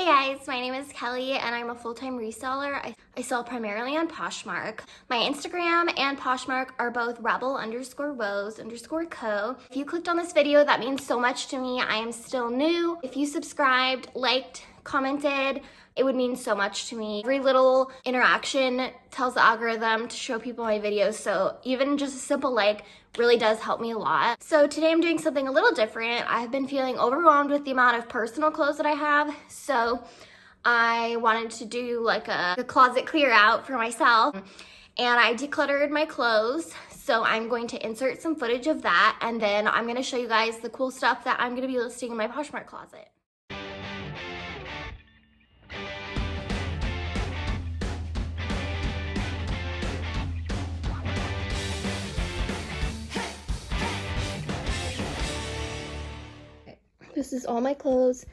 guys, my name is Kelly and I'm a full-time reseller. I sell primarily on Poshmark. My Instagram and Poshmark are both rebel_rose_co. If you clicked on this video, that means so much to me. I am still new. If you subscribed, liked, commented, it would mean so much to me. Every little interaction tells the algorithm to show people my videos, so even just a simple like really does help me a lot. So today I'm doing something a little different. I've been feeling overwhelmed with the amount of personal clothes that I have, so I wanted to do like a closet clear out for myself, and I decluttered my clothes. So I'm going to insert some footage of that, and then I'm gonna show you guys the cool stuff that I'm gonna be listing in my Poshmark closet. This is all my clothes.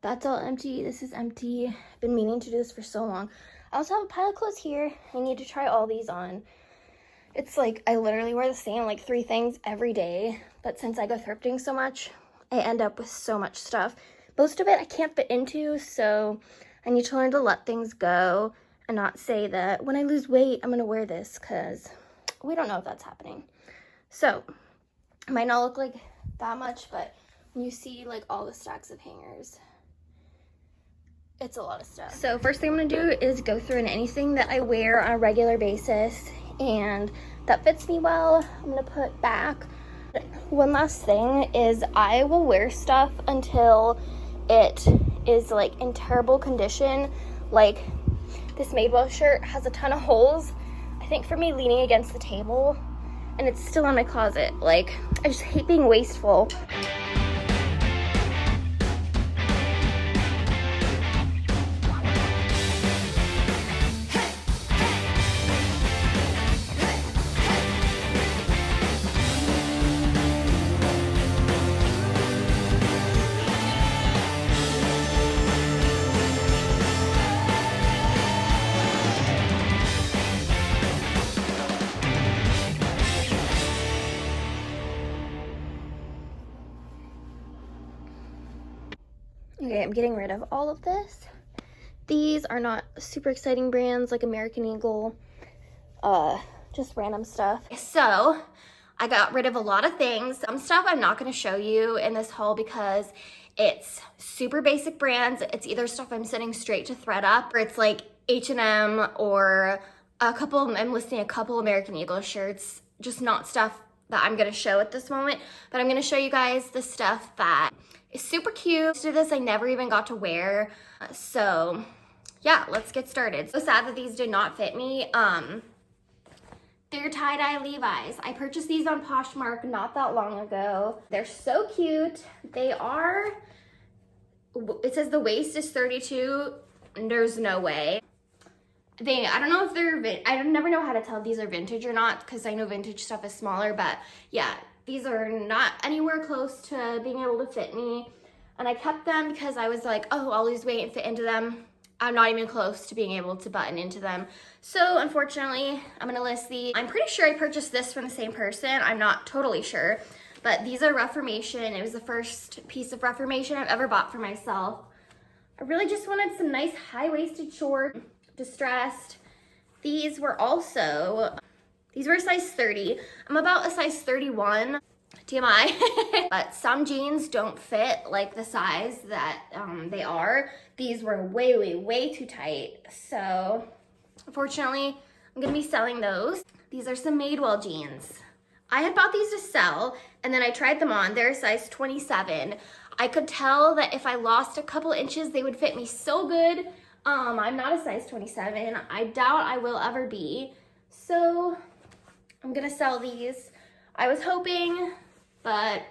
That's all empty. This is empty. I've been meaning to do this for so long. I also have a pile of clothes here. I need to try all these on. It's like I literally wear the same like 3 things every day, but since I go thrifting so much, I end up with so much stuff. Most of it I can't fit into, so I need to learn to let things go and not say that when I lose weight, I'm gonna wear this, because we don't know if that's happening. So it might not look like that much, but you see like all the stacks of hangers. It's a lot of stuff. So first thing I'm gonna do is go through and anything that I wear on a regular basis and that fits me well, I'm gonna put back. One last thing is I will wear stuff until it is like in terrible condition. Like this Madewell shirt has a ton of holes, I think for me leaning against the table, and it's still in my closet. Like, I just hate being wasteful. Okay, I'm getting rid of all of this. These are not super exciting brands like American Eagle, just random stuff. So I got rid of a lot of things. Some stuff I'm not gonna show you in this haul because it's super basic brands. It's either stuff I'm sending straight to Thredup, or it's like H&M, or I'm listing a couple American Eagle shirts, just not stuff that I'm gonna show at this moment, but I'm gonna show you guys the stuff that is super cute. Most of this I never even got to wear, so yeah, let's get started. So sad that these did not fit me. They're tie-dye Levi's. I purchased these on Poshmark not that long ago. They're so cute. They are, it says the waist is 32, and there's no way. I don't know if they're, I never know how to tell if these are vintage or not, because I know vintage stuff is smaller, but yeah, these are not anywhere close to being able to fit me. And I kept them because I was like, oh, I'll lose weight and fit into them. I'm not even close to being able to button into them. So unfortunately, I'm gonna list these. I'm pretty sure I purchased this from the same person. I'm not totally sure, but these are Reformation. It was the first piece of Reformation I've ever bought for myself. I really just wanted some nice high-waisted shorts, distressed. These were a size 30. I'm about a size 31, TMI. But some jeans don't fit like the size that they are. These were way too tight. So unfortunately, I'm gonna be selling those. These are some Madewell jeans. I had bought these to sell, and then I tried them on. They're a size 27. I could tell that if I lost a couple inches, they would fit me so good. I'm not a size 27. I doubt I will ever be. So I'm gonna sell these. I was hoping, but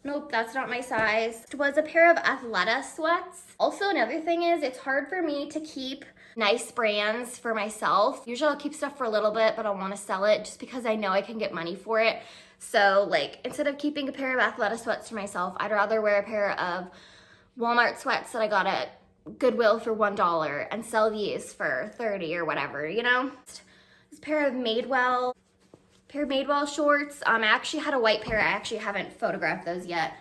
nope, that's not my size. It was a pair of Athleta sweats. Also, another thing is it's hard for me to keep nice brands for myself. Usually I'll keep stuff for a little bit, but I'll want to sell it just because I know I can get money for it. So like, instead of keeping a pair of Athleta sweats for myself, I'd rather wear a pair of Walmart sweats that I got at Goodwill for $1 and sell these for 30 or whatever, you know? This pair of Madewell shorts. I actually had a white pair. I actually haven't photographed those yet.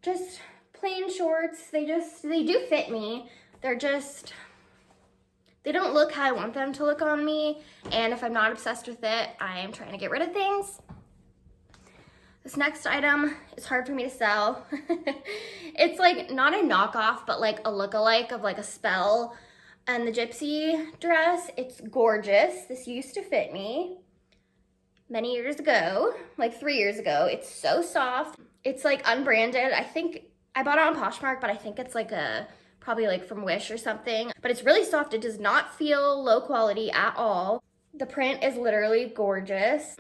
Just plain shorts. They do fit me. They're just, they don't look how I want them to look on me. And if I'm not obsessed with it, I am trying to get rid of things. This next item is hard for me to sell. It's like not a knockoff, but like a look-alike of like a Spell and the Gypsy dress. It's gorgeous. This used to fit me many years ago, like 3 years ago. It's so soft. It's like unbranded. I think I bought it on Poshmark, but I think it's like probably like from Wish or something. But it's really soft. It does not feel low quality at all. The print is literally gorgeous.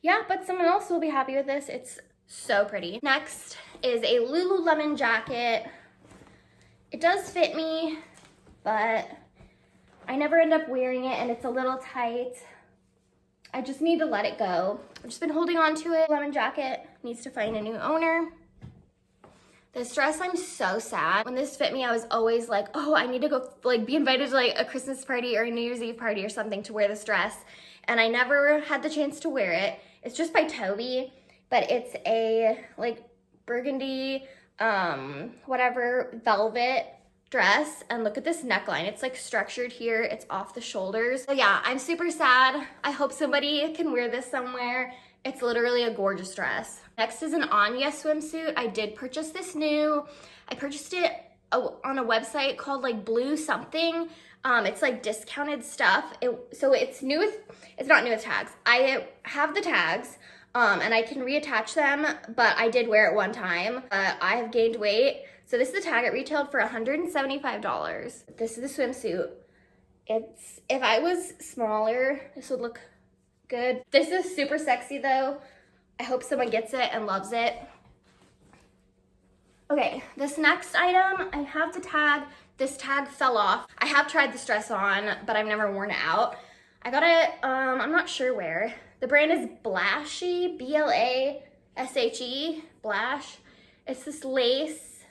Yeah, but someone else will be happy with this. It's so pretty. Next is a Lululemon jacket. It does fit me, but I never end up wearing it and it's a little tight. I just need to let it go. I've just been holding on to it. Lemon jacket needs to find a new owner. This dress, I'm so sad. When this fit me, I was always like, oh, I need to go like be invited to like a Christmas party or a New Year's Eve party or something to wear this dress. And I never had the chance to wear it. It's just by Toby, but it's a like burgundy, whatever, velvet dress. And look at this neckline. It's like structured here. It's off the shoulders. So yeah, I'm super sad. I hope somebody can wear this somewhere. It's literally a gorgeous dress. Next is an Anya swimsuit. I did purchase this new. I purchased it on a website called like Blue something. It's like discounted stuff. So it's new with, it's not new with tags. I have the tags and I can reattach them, but I did wear it one time. I have gained weight. So this is the tag. It retailed for $175. This is the swimsuit. If I was smaller, this would look good. This is super sexy though. I hope someone gets it and loves it. Okay, this next item, I have the tag. This tag fell off. I have tried this dress on, but I've never worn it out. I got it, I'm not sure where. The brand is Blashy, B-L-A-S-H-E, Blash. It's this lace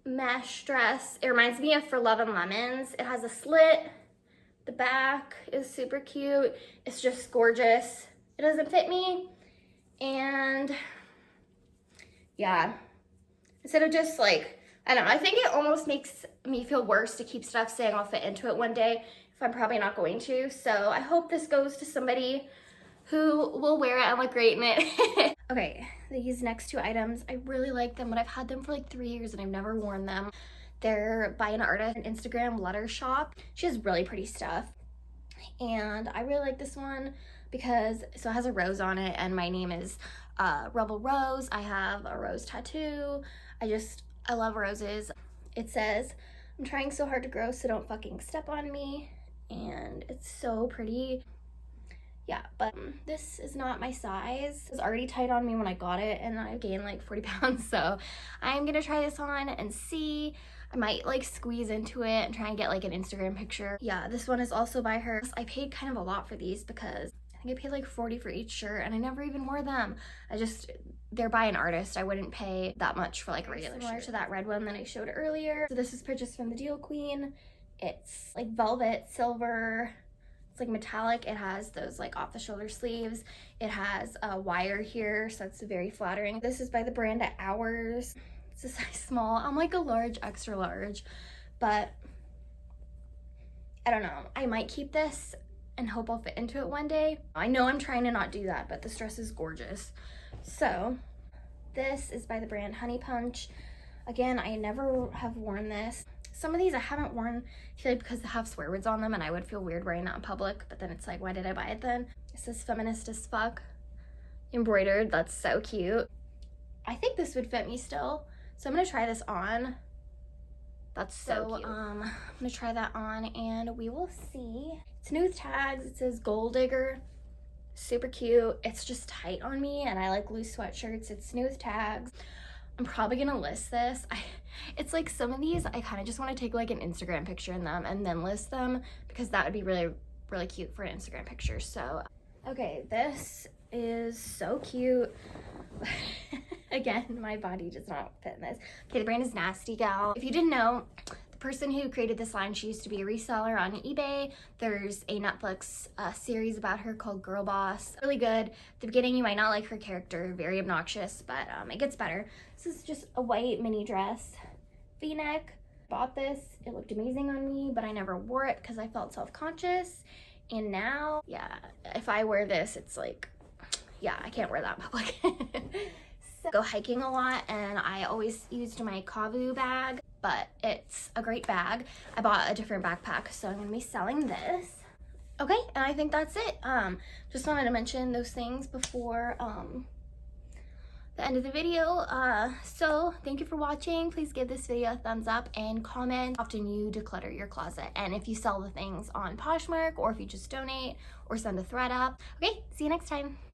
mesh dress. It reminds me of For Love and Lemons. It has a slit. The back is super cute. It's just gorgeous. It doesn't fit me. And yeah, instead of just like, I don't know, I think it almost makes me feel worse to keep stuff saying I'll fit into it one day if I'm probably not going to. So I hope this goes to somebody who will wear it and look great in it. Okay, these next two items, I really like them, but I've had them for like 3 years and I've never worn them. They're by an artist on Instagram, Letter Shop. She has really pretty stuff. And I really like this one because, so it has a rose on it and my name is Rebel Rose. I have a rose tattoo. I love roses. It says, I'm trying so hard to grow, so don't fucking step on me. And it's so pretty. Yeah, but this is not my size. It was already tight on me when I got it and I gained like 40 pounds. So I'm gonna try this on and see. I might like squeeze into it and try and get like an Instagram picture. Yeah, this one is also by her. I paid kind of a lot for these because I think I paid like 40 for each shirt and I never even wore them. They're by an artist. I wouldn't pay that much for like a regular shirt. To that red one that I showed earlier. So this is purchased from the Deal Queen. It's like velvet, silver. It's like metallic. It has those like off the shoulder sleeves. It has a wire here, so it's very flattering. This is by the brand Hours. It's a size small. I'm like a large, extra large, but I don't know. I might keep this and hope I'll fit into it one day. I know I'm trying to not do that, but this dress is gorgeous. So this is by the brand Honey Punch. Again, I never have worn this. Some of these I haven't worn because they have swear words on them and I would feel weird wearing that in public, but then it's like, why did I buy it then? It says feminist as fuck. Embroidered, that's so cute. I think this would fit me still. So I'm gonna try this on. That's so cute. I'm gonna try that on and we will see. It's new with tags. It says Gold Digger. Super cute. It's just tight on me and I like loose sweatshirts. It's new with tags. I'm probably gonna list this. It's like some of these, I kind of just want to take like an Instagram picture in them and then list them because that would be really, really cute for an Instagram picture. So, okay, this is so cute. Again, my body does not fit in this. Okay, the brand is Nasty Gal. If you didn't know, the person who created this line, she used to be a reseller on eBay. There's a Netflix series about her called Girl Boss. Really good. At the beginning, you might not like her character, very obnoxious, but it gets better. This is just a white mini dress, V-neck. Bought this, it looked amazing on me, but I never wore it because I felt self-conscious. And now, yeah, if I wear this, it's like, yeah, I can't wear that in public. So, go hiking a lot, and I always used my Kavu bag, but it's a great bag. I bought a different backpack, so I'm gonna be selling this. Okay, and I think that's it. Just wanted to mention those things before the end of the video. So thank you for watching. Please give this video a thumbs up and comment how often you declutter your closet, and if you sell the things on Poshmark, or if you just donate or send a thread up. Okay, see you next time.